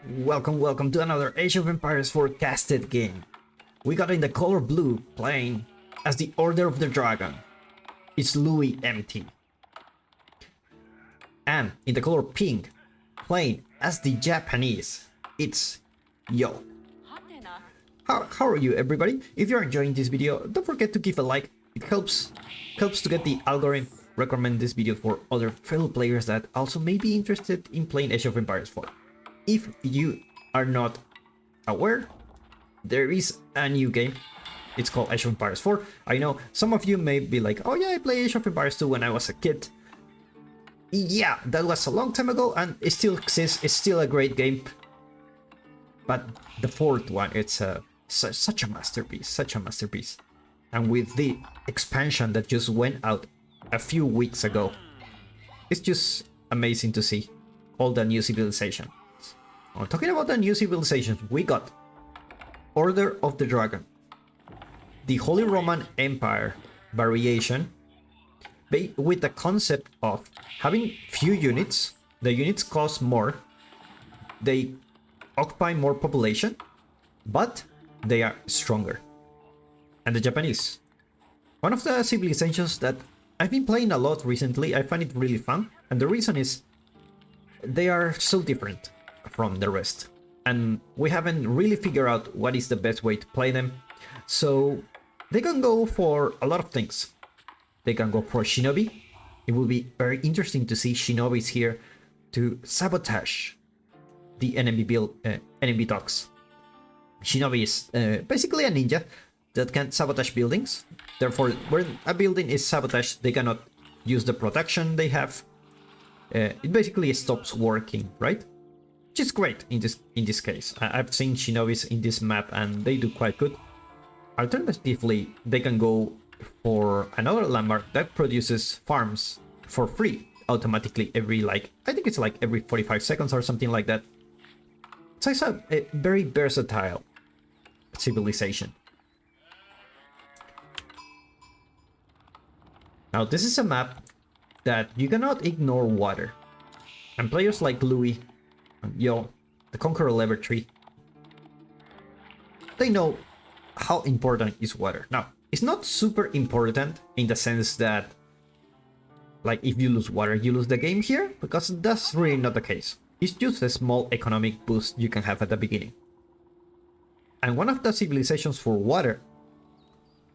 Welcome to another Age of Empires forecasted game. We got in the color blue playing as the Order of the Dragon. It's loueMT. And in the color pink playing as the Japanese. It's Yo. How are you, everybody? If you're enjoying this video, don't forget to give a like. It helps to get the algorithm recommend this video for other fellow players that also may be interested in playing Age of Empires 4. If you are not aware, there is a new game. It's called Age of Empires 4. I know some of you may be like, oh yeah, I played Age of Empires 2 when I was a kid. Yeah, that was a long time ago and it still exists. It's still a great game. But the fourth one, it's such a masterpiece. And with the expansion that just went out a few weeks ago, it's just amazing to see all the new civilizations. Talking about the new civilizations, we got Order of the Dragon, the Holy Roman Empire variation, with the concept of having few units. The units cost more, they occupy more population, but they are stronger. And the Japanese, one of the civilizations that I've been playing a lot recently. I find it really fun, and the reason is they are so different from the rest, and we haven't really figured out what is the best way to play them. So they can go for a lot of things. They can go for shinobi. It will be very interesting to see shinobis here to sabotage the enemy docks. Shinobi is basically a ninja that can sabotage buildings. Therefore, when a building is sabotaged, they cannot use the protection they have. It basically stops working, right? Which is great in this case. I've seen shinobis in this map and they do quite good. Alternatively, they can go for another landmark that produces farms for free automatically every, like, I think it's like every 45 seconds or something like that. So it's a very versatile civilization. Now this is a map that you cannot ignore water. And players like Louis, Yo, the Conqueror Lever Tree, they know how important is water. Now, it's not super important in the sense that, like, if you lose water, you lose the game here, because that's really not the case. It's just a small economic boost you can have at the beginning. And one of the civilizations for water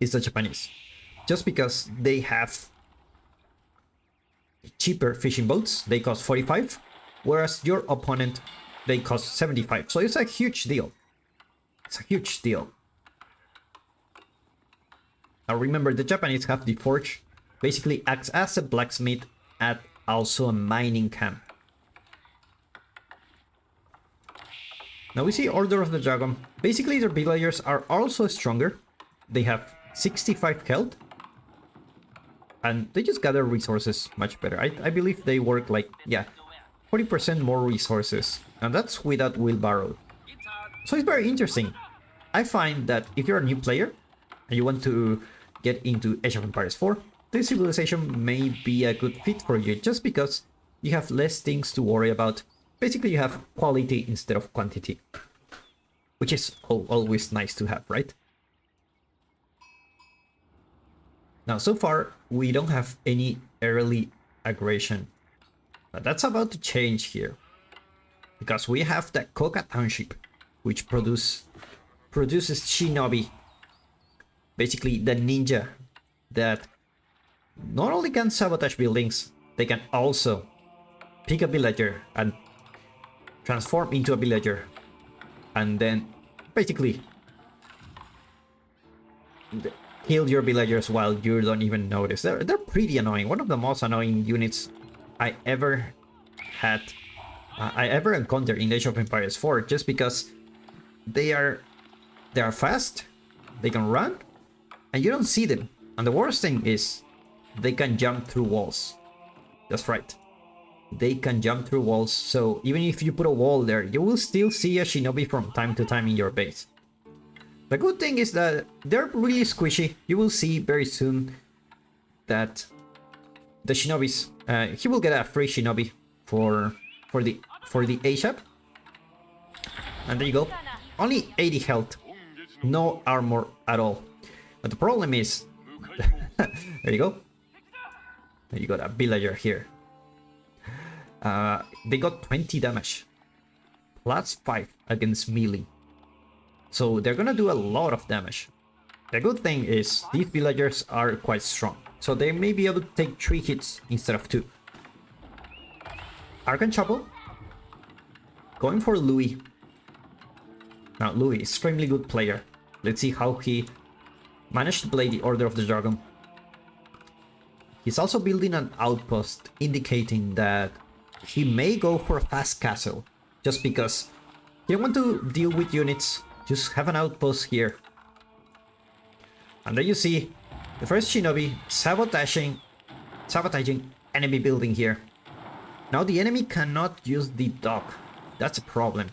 is the Japanese. Just because they have cheaper fishing boats, they cost 45, whereas your opponent, they cost 75. So it's a huge deal. It's a huge deal. Now remember, the Japanese have the forge, basically acts as a blacksmith and also a mining camp. Now we see Order of the Dragon. Basically their villagers are also stronger. They have 65 health. And they just gather resources much better. I believe they work like, yeah, 40% more resources. And that's without wheelbarrow. So it's very interesting. I find that if you're a new player and you want to get into Age of Empires 4, this civilization may be a good fit for you just because you have less things to worry about. Basically, you have quality instead of quantity, which is always nice to have, right? Now, so far, we don't have any early aggression, but that's about to change here, because we have the Koka Township, which produces shinobi, basically the ninja that not only can sabotage buildings, they can also pick a villager and transform into a villager, and then basically kill your villagers while you don't even notice. They're pretty annoying. One of the most annoying units I ever encountered in Age of Empires 4, just because they are fast, they can run, and you don't see them. And the worst thing is they can jump through walls. That's right. They can jump through walls, so even if you put a wall there, you will still see a shinobi from time to time in your base. The good thing is that they're really squishy. You will see very soon that the shinobis, he will get a free shinobi for the A-shop. And there you go. Only 80 health. No armor at all. But the problem is... there you go. You got a villager here. They got 20 damage. Plus 5 against melee. So they're gonna do a lot of damage. The good thing is these villagers are quite strong. So they may be able to take 3 hits instead of 2. Arcan Chapel. Going for Louis. Now Louis, extremely good player. Let's see how he managed to play the Order of the Dragon. He's also building an outpost, indicating that he may go for a fast castle. Just because he don't want to deal with units, just have an outpost here. And there you see the first shinobi sabotaging enemy building here. Now the enemy cannot use the dock. That's a problem.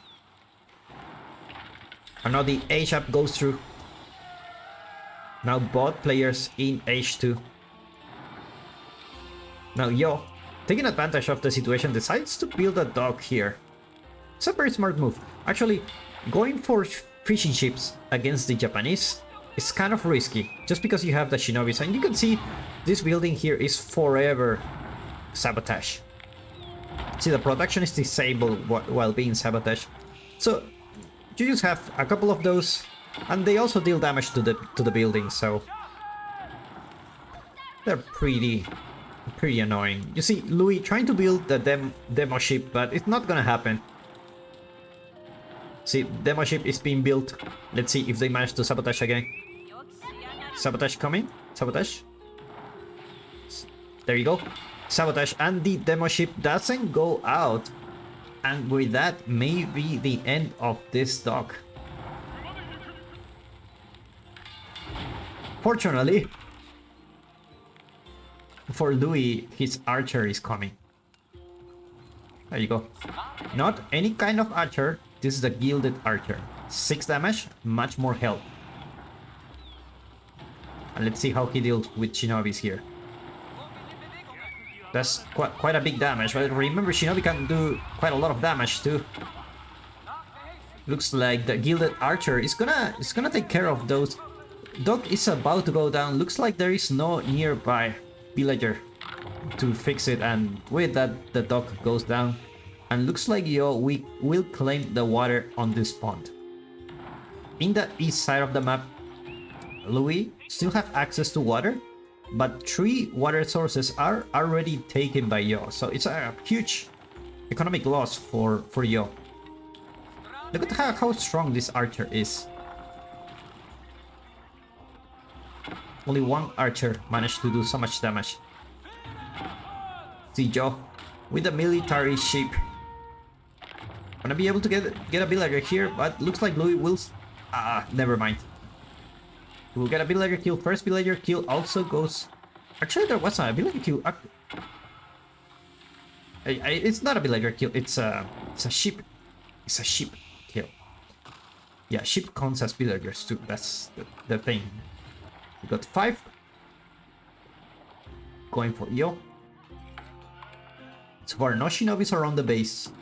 And now the H-up goes through. Now both players in H2. Now Yo, taking advantage of the situation, decides to build a dock here. It's a very smart move. Actually, going for fishing ships against the Japanese is kind of risky, just because you have the shinobis. And you can see this building here is forever sabotage. See, the production is disabled while being sabotaged. So you just have a couple of those, and they also deal damage to the building, so they're pretty annoying. You see Louis trying to build the demo ship, but it's not gonna happen. See, demo ship is being built. Let's see if they manage to sabotage again. Sabotage coming. Sabotage. There you go. Sabotage, and the demo ship doesn't go out. And with that, may be the end of this dock. Fortunately, for Louis, his archer is coming. There you go. Not any kind of archer. This is the gilded archer. 6 damage, much more health. And let's see how he deals with shinobis here. That's quite a big damage, but remember shinobi can do quite a lot of damage too. Looks like the gilded archer is gonna take care of those. Dock is about to go down. Looks like there is no nearby villager to fix it, and with that the dock goes down. And looks like Yo, we will claim the water on this pond. In the east side of the map, Louis still have access to water, but 3 water sources are already taken by Yo, so it's a huge economic loss for Yo. Look at how strong this archer is. Only 1 archer managed to do so much damage. See Yo with the military ship. Gonna be able to get a villager here, but looks like Louis will... never mind. We'll get a villager kill. First villager kill also goes... Actually, there was a villager kill. It's not a villager kill. It's a ship. It's a ship kill. Yeah, ship counts as villagers too. That's the thing. We got 5. Going for Yo. So far, no shinobis around the base.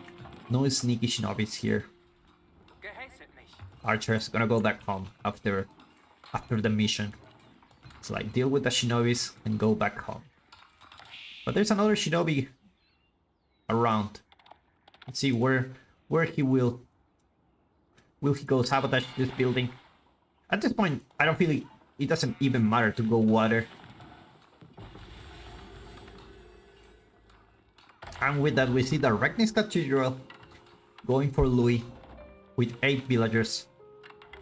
No sneaky shinobis here. Archer's gonna go back home after the mission. It's like deal with the shinobis and go back home. But there's another shinobi around. Let's see where he will he go sabotage this building. At this point, I don't feel it doesn't even matter to go water. And with that, we see the Regnis Cathedral going for Louis with 8 villagers.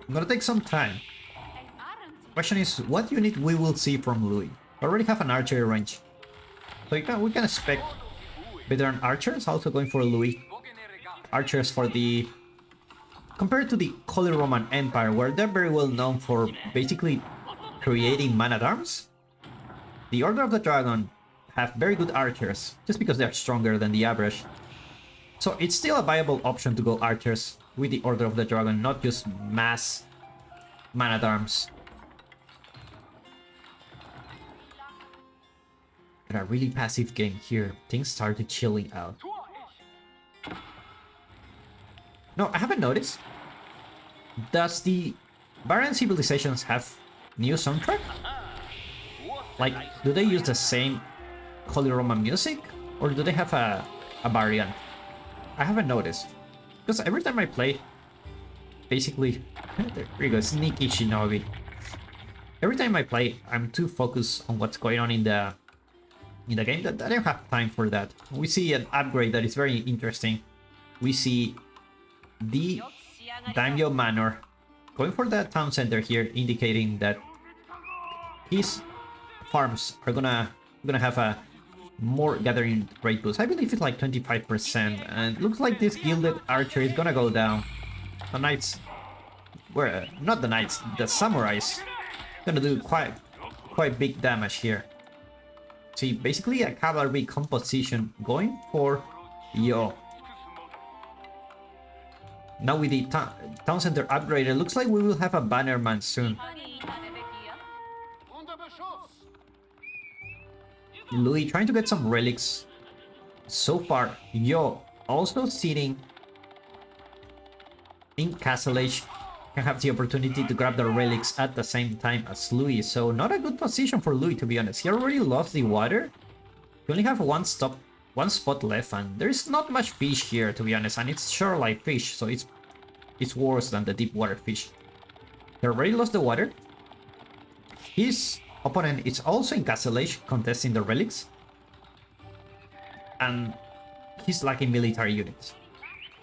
I'm gonna take some time. Question is, what unit we will see from Louis? I already have an archer range, so we can expect veteran archers also going for Louis. Archers for the... Compared to the Holy Roman Empire, where they're very well known for basically creating man-at-arms, the Order of the Dragon have very good archers, just because they're stronger than the average. So it's still a viable option to go archers with the Order of the Dragon, not just mass man-at-arms. But a really passive game here. Things started chilling out. No, I haven't noticed. Does the Barren Civilizations have new soundtrack? Like, do they use the same Holy Roman music? Or do they have a variant? I haven't noticed. Because every time I play, basically... There we go, Sneaky Shinobi. Every time I play, I'm too focused on what's going on in the game that I don't have time for that. We see an upgrade that is very interesting. We see the Daimyo Manor going for the town center here, indicating that his farms are gonna have a more gathering rate boost. I believe it's like 25%, and it looks like this gilded archer is gonna go down. The knights, not the knights, the samurais, gonna do quite big damage here. See, basically a cavalry composition going for Yo. Now with the town center upgrade, it looks like we will have a bannerman soon. Louis trying to get some relics. So far, Yo also sitting in Castle Age can have the opportunity to grab the relics at the same time as Louis. So not a good position for Louis, to be honest. He already lost the water. He only have one spot left, and there's not much fish here, to be honest, and it's shoreline fish, so it's worse than the deep water fish. He already lost the water. His opponent is also in Castle Age contesting the relics, and he's lacking military units,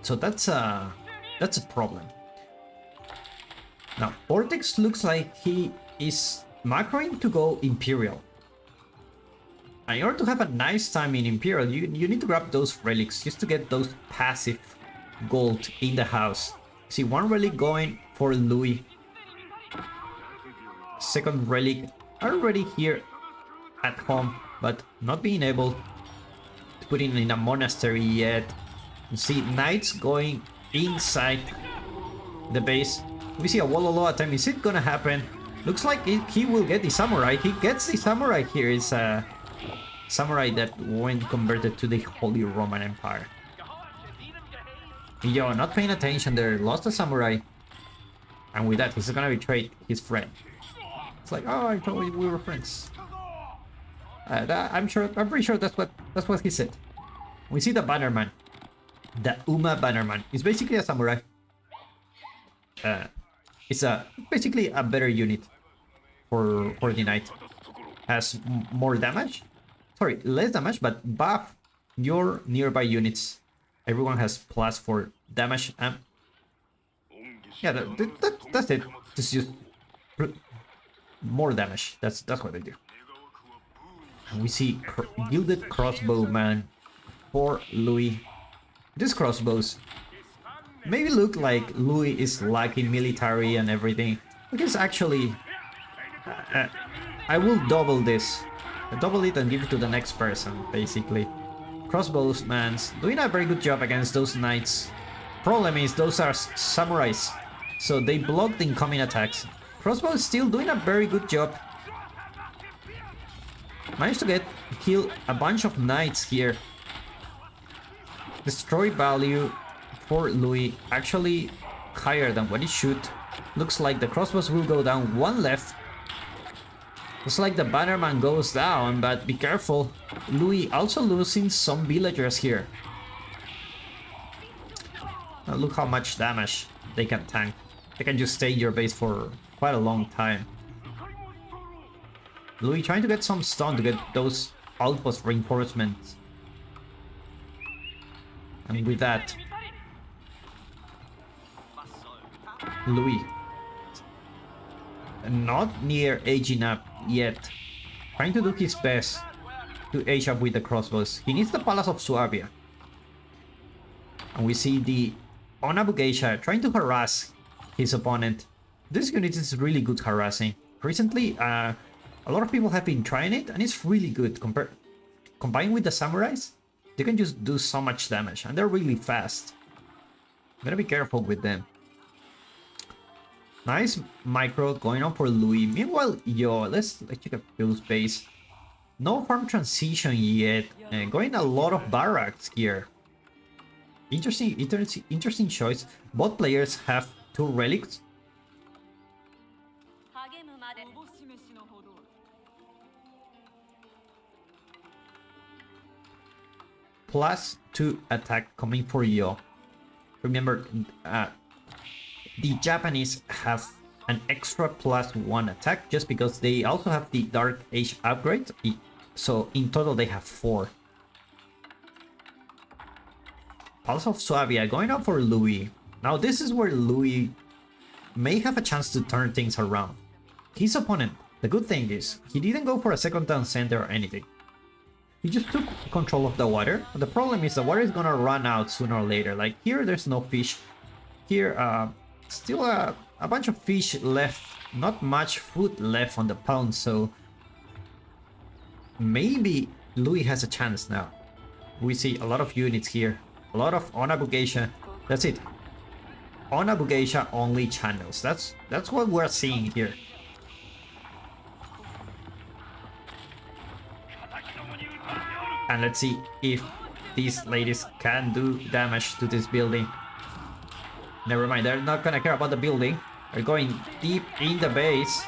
so that's a problem. Now Ortex looks like he is macroing to go Imperial. And in order to have a nice time in Imperial, you need to grab those relics just to get those passive gold in the house. See, one relic going for Louis. Second relic already here at home, but not being able to put it in a monastery yet. You see knights going inside the base. We see a Wololo attempt. Is it gonna happen? Looks like he will get the samurai. He gets the samurai here. It's a samurai that went converted to the Holy Roman Empire. Yo, not paying attention there, lost a samurai. And with that, he's gonna betray his friend. It's like, oh, I thought we were friends. I'm pretty sure that's what he said. We see the bannerman. The Uma bannerman. It's basically a samurai. It's basically a better unit for the knight. Has more damage. Sorry, less damage, but buff your nearby units. Everyone has +4 damage. Yeah, that's it. Just use more damage. That's what they do. And we see Gilded Crossbowman for Louis. These crossbows maybe look like Louis is lacking military and everything. Because actually, I will double this. Double it and give it to the next person, basically. Crossbows man's doing a very good job against those knights. Problem is, those are samurais, so they block the incoming attacks. Crossbow is still doing a very good job. Managed to kill a bunch of knights here. Destroy value for Louis actually higher than what it should. Looks like the crossbows will go down. One left. Looks like the bannerman goes down, but be careful. Louis also losing some villagers here. Now look how much damage they can tank. They can just stay in your base for quite a long time. Louis trying to get some stun to get those outpost reinforcements. And with that, Louis not near aging up yet, trying to do his best to age up with the crossbows. He needs the Palace of Suabia. And we see the Onabu Geisha trying to harass his opponent. This unit is really good harassing. Recently, a lot of people have been trying it, and it's really good. Combined with the samurais, they can just do so much damage, and they're really fast. Gotta be careful with them. Nice micro going on for Louis. Meanwhile, Yo, let's check a Bill's base. No farm transition yet. Going a lot of barracks here. Interesting choice. Both players have 2 relics. Plus 2 attack coming for Yo. Remember, the Japanese have an extra plus 1 attack just because they also have the Dark Age upgrade. So in total they have 4. Pulse of Suabia going up for Louis. Now this is where Louis may have a chance to turn things around. His opponent, the good thing is, he didn't go for a second town center or anything. He just took control of the water. The problem is the water is gonna run out sooner or later. Like here, there's no fish. Here, still a bunch of fish left. Not much food left on the pound, so maybe Louis has a chance now. We see a lot of units here. A lot of Onabugeisha. That's it. Onabugeisha only channels. That's what we're seeing here. And let's see if these ladies can do damage to this building. Never mind, they're not gonna care about the building. They're going deep in the base.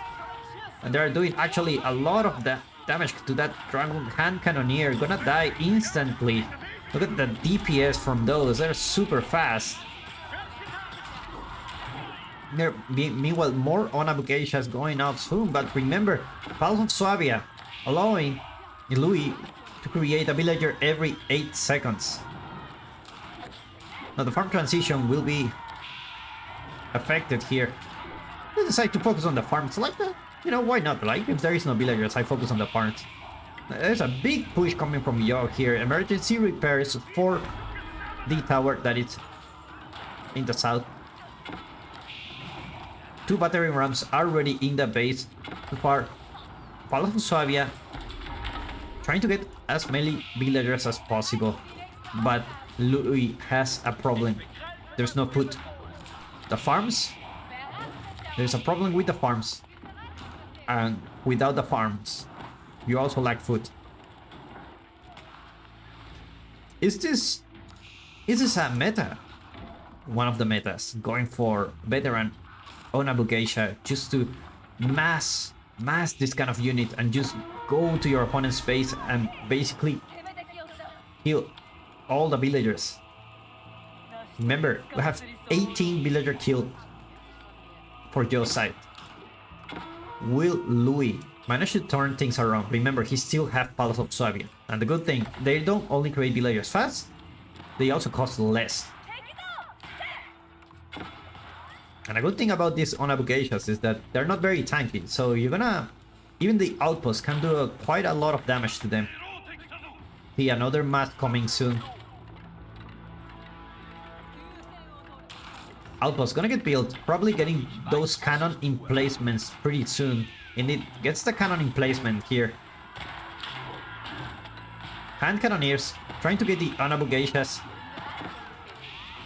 And they're doing actually a lot of the damage to that Dragon Hand Cannoneer. Gonna die instantly. Look at the DPS from those, they're super fast. Meanwhile, more Onabugeishas going out soon, but remember, Pulse of Suabia allowing Louis to create a villager every 8 seconds. Now the farm transition will be affected here. They decide to focus on the farms like that. You know, why not? Like, if there is no villagers, I focus on the farms. There's a big push coming from Yo here. Emergency repairs for the tower that is in the south. 2 battering rams already in the base. So far, Pulse of Suabia trying to get as many villagers as possible. But Louis has a problem. There's no food. The farms? There's a problem with the farms. And without the farms, you also lack food. Is this a meta? One of the metas, going for veteran Onabugeisha just to mass this kind of unit and just go to your opponent's base and basically kill all the villagers. Remember, we have 18 villager killed for Yo's side. Will Louis manage to turn things around? Remember, he still has Palace of Suabia. And the good thing, they don't only create villagers fast, they also cost less. And a good thing about these Onabugeishas is that they're not very tanky, so you're gonna... Even the outpost can do quite a lot of damage to them. See, another mass coming soon. Outpost gonna get built, probably getting those cannon emplacements pretty soon. And it gets the cannon emplacement here. Hand cannoneers trying to get the Onabugeishas.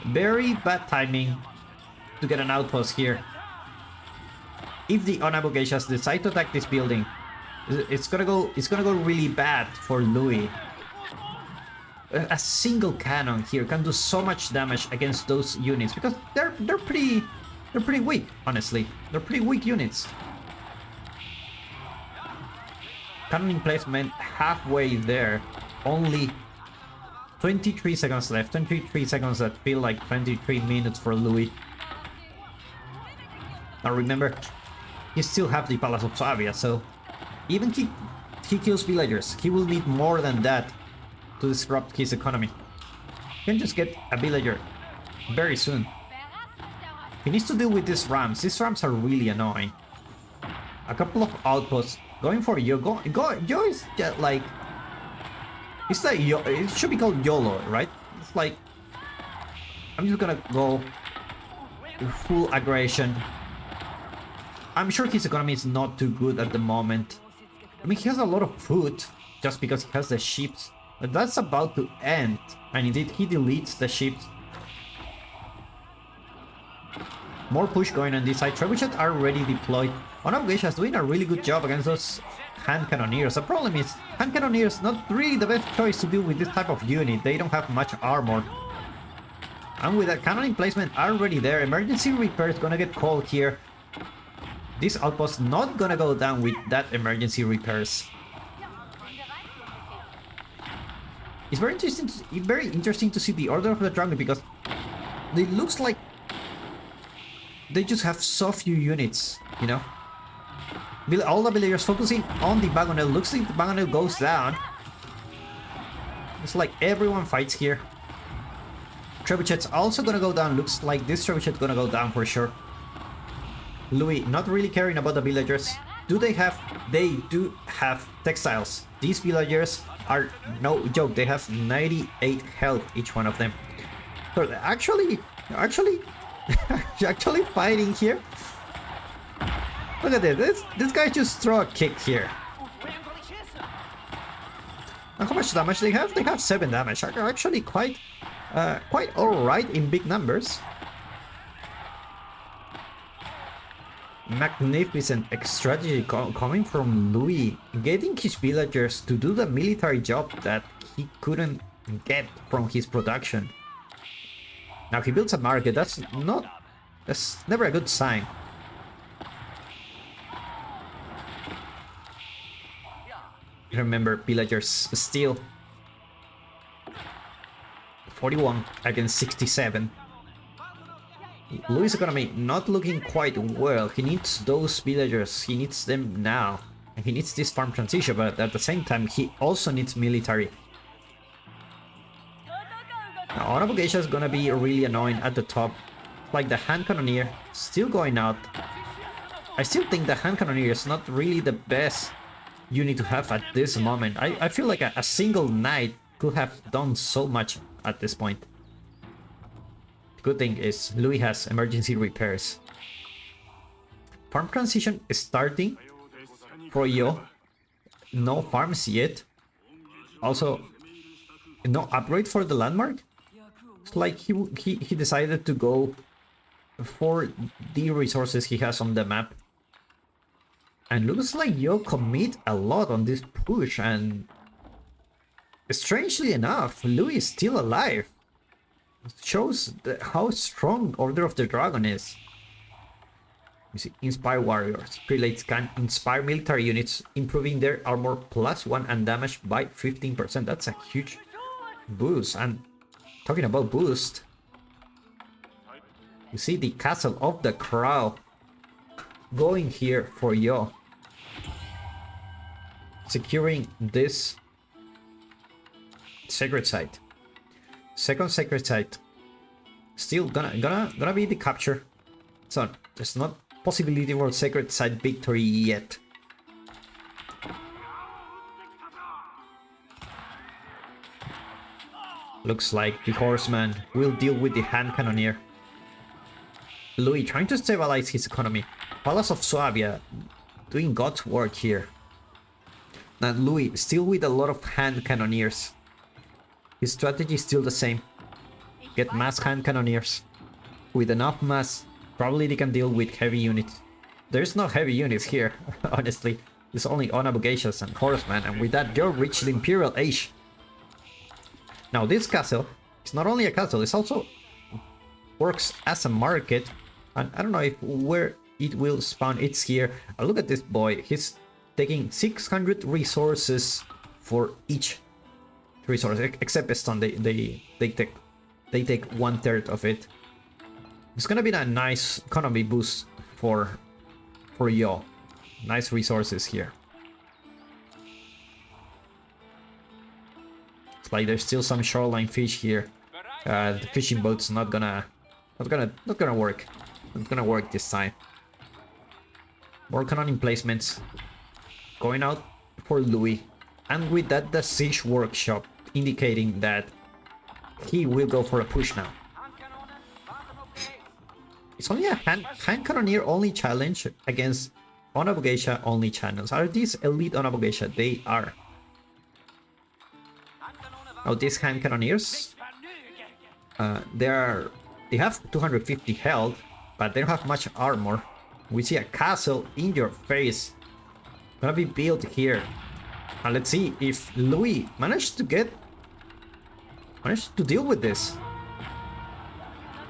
Very bad timing to get an outpost here. If the Onabugeishas decide to attack this building, it's gonna go really bad for Louis. A single cannon here can do so much damage against those units because they're pretty weak, honestly. They're pretty weak units. Cannon emplacement halfway there. Only 23 seconds left. 23 seconds that feel like 23 minutes for Louis. Now remember, he still have the Palace of Suabia, so even he kills villagers, he will need more than that to disrupt his economy. He can just get a villager very soon. He needs to deal with these rams. These rams are really annoying. A couple of outposts going for Yo. Yo is just like... It's like Yo, it should be called YOLO, right? It's like... I'm just gonna go full aggression. I'm sure his economy is not too good at the moment. I mean, he has a lot of food just because he has the ships. But that's about to end. And indeed, he deletes the ships. More push going on this side. Trebuchet are already deployed. Onabugeisha is doing a really good job against those hand cannoneers. The problem is, hand cannoneers not really the best choice to deal with this type of unit. They don't have much armor. And with that cannon placement already there, emergency repair is gonna get called here. This outpost not gonna go down with that emergency repairs. It's very interesting to see the Order of the Dragon, because it looks like they just have so few units, you know? All the villagers focusing on the Wagonel. Looks like the Wagonel goes down. It's like everyone fights here. Trebuchet's also gonna go down. Looks like this Trebuchet's gonna go down for sure. Louis not really caring about the villagers. They do have textiles. These villagers are no joke. They have 98 health, each one of them. So they're actually fighting here. Look at this. This guy just throw a kick here. And how much damage they have? They have 7 damage. Actually quite alright in big numbers. Magnificent strategy coming from Louis, getting his villagers to do the military job that he couldn't get from his production. Now he builds a market. That's never a good sign. Remember, villagers still 41 against 67. Louis' economy not looking quite well. He needs those villagers. He needs them now. And he needs this farm transition, but at the same time, he also needs military. Now, Onabugeisha is gonna be really annoying at the top. Like the hand cannoneer still going out. I still think the hand cannoneer is not really the best unit to have at this moment. I feel like a single knight could have done so much at this point. The good thing is Louis has emergency repairs. Farm transition is starting for Yo. No farms yet. Also, no upgrade for the landmark. It's like he decided to go for the resources he has on the map. And looks like Yo commit a lot on this push, and strangely enough, Louis is still alive. Shows how strong Order of the Dragon is. You see, Inspire Warriors. Prelates can inspire military units, improving their armor +1 and damage by 15%. That's a huge boost. And talking about boost, you see the Castle of the Crow going here for Yo. Securing this sacred site. Second sacred site. Still gonna be the capture. So there's not possibility for sacred site victory yet. Looks like the horseman will deal with the hand cannoneer. Louis trying to stabilize his economy. Palace of Suabia doing God's work here. And Louis still with a lot of hand cannoneers. His strategy is still the same. Get mass hand cannoneers. With enough mass, probably they can deal with heavy units. There's no heavy units here, honestly. There's only Onabugeishas and horsemen, and with that you'll reach the Imperial Age. Now this castle is not only a castle, it also works as a market. And I don't know if where it will spawn. It's here. Look at this boy. He's taking 600 resources for each resource, except stone. They take 1/3 of it. It's gonna be a nice economy boost for Yo. Nice resources here. It's like there's still some shoreline fish here. The fishing boat's not gonna work. Not gonna work this time. More cannon emplacements going out for Louis, and with that the siege workshop indicating that he will go for a push now. It's only a hand cannoneer only challenge against Onabugeisha only channels. Are these elite Onabugeisha? They are. Now these hand cannoneers, they have 250 health, but they don't have much armor. We see a castle in your face gonna be built here, and let's see if Louis managed to deal with this.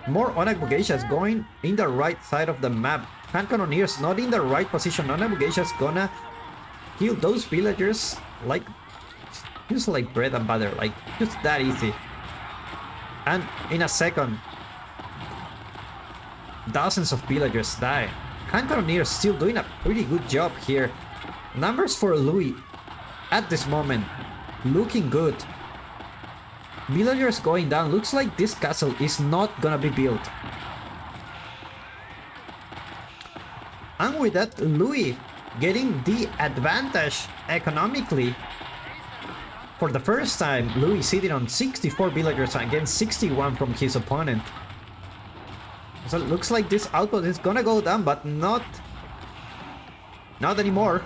More Onagugeshas going in the right side of the map. Hand Cannoneers not in the right position. Onagugeshas gonna kill those villagers like just like bread and butter, like just that easy. And in a second, dozens of villagers die. Hand Cannoneers still doing a pretty good job here. Numbers for Louis at this moment looking good. Villagers going down. Looks like this castle is not gonna be built. And with that, Louis getting the advantage economically. For the first time, Louis sitting on 64 villagers against 61 from his opponent. So it looks like this output is gonna go down, but not anymore.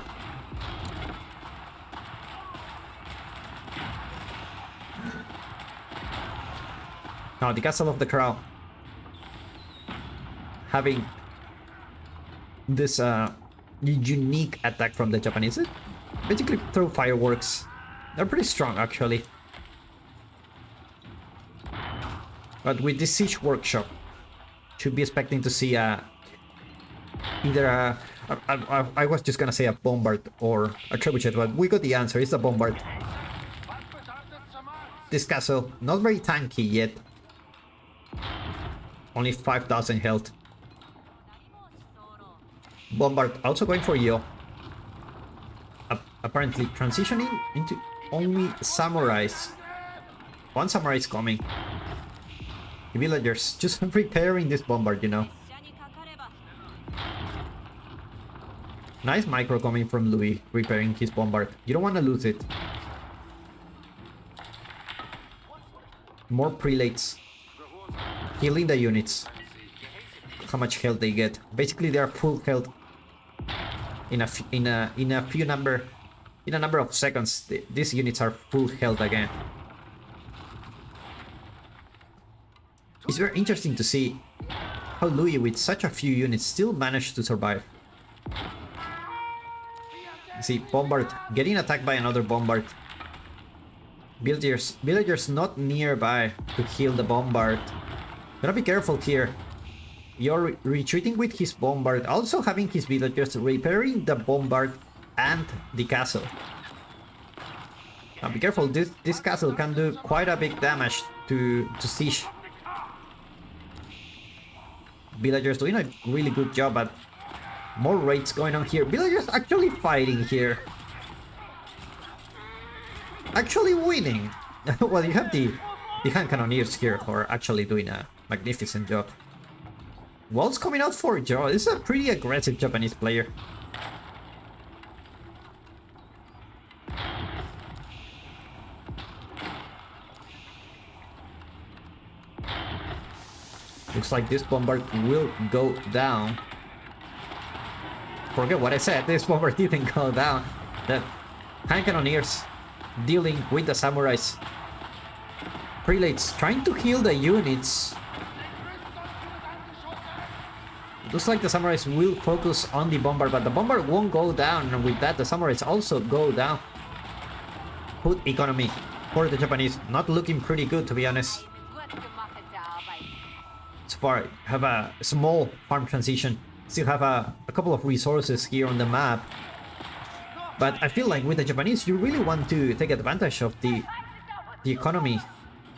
Now the Castle of the Crown having this unique attack from the Japanese. Basically throw fireworks. They're pretty strong actually. But with this siege workshop, should be expecting to see either a I was just gonna say a bombard or a trebuchet, but we got the answer. It's a bombard. This castle not very tanky yet. Only 5,000 health. Bombard also going for you. Apparently transitioning into only samurais. One samurai is coming. The villagers just preparing this bombard, you know. Nice micro coming from Louis, repairing his bombard. You don't want to lose it. More prelates. Healing the units. How much health they get. Basically they are full health in a number of seconds. These units are full health again. It's very interesting to see how Louis with such a few units still managed to survive. See, bombard getting attacked by another bombard. Villagers not nearby to heal the bombard. Gotta be careful here. You're retreating with his bombard, also having his villagers repairing the bombard and the castle. Now be careful, this castle can do quite a big damage to siege. Villagers doing a really good job, but more raids going on here. Villagers actually fighting here. Actually winning. Well, you have the hand cannoneers here who are actually doing a magnificent job. Walls coming out for Joe. This is a pretty aggressive Japanese player. Looks like this bombard will go down. Forget what I said, this bombard didn't go down. The hand cannoneers dealing with the samurais. Prelates trying to heal the units. Looks like the samurais will focus on the bombard, but the bombard won't go down, and with that the samurais also go down. Food economy for the Japanese not looking pretty good, to be honest. So far, have a small farm transition. Still have a couple of resources here on the map. But I feel like with the Japanese, you really want to take advantage of the economy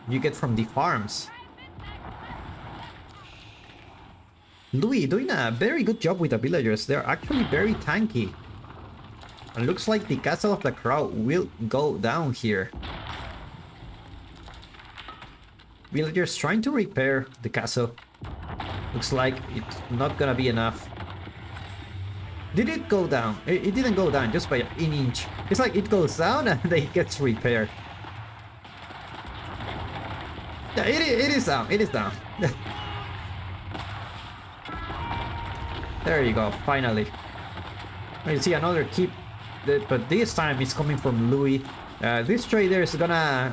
you get from the farms. Louis doing a very good job with the villagers. They're actually very tanky. And looks like the Castle of the Crow will go down here. Villagers trying to repair the castle. Looks like it's not gonna be enough. Did it go down? It didn't go down just by an inch. It's like it goes down and then it gets repaired. Yeah, it is down. It is down. There you go, finally. You see another keep, but this time it's coming from Louis. This trader is gonna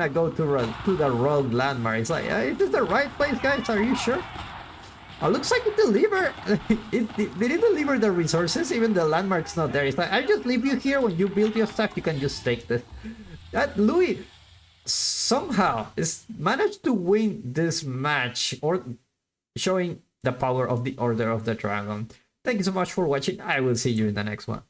go to the rogue landmark. It's like, is this the right place, guys? Are you sure? Looks like it delivered. Did it deliver the resources? Even the landmark's not there. It's like, I just leave you here. When you build your stuff, you can just take this. That Louis somehow is managed to win this match, or showing the power of the Order of the Dragon. Thank you so much for watching. I will see you in the next one.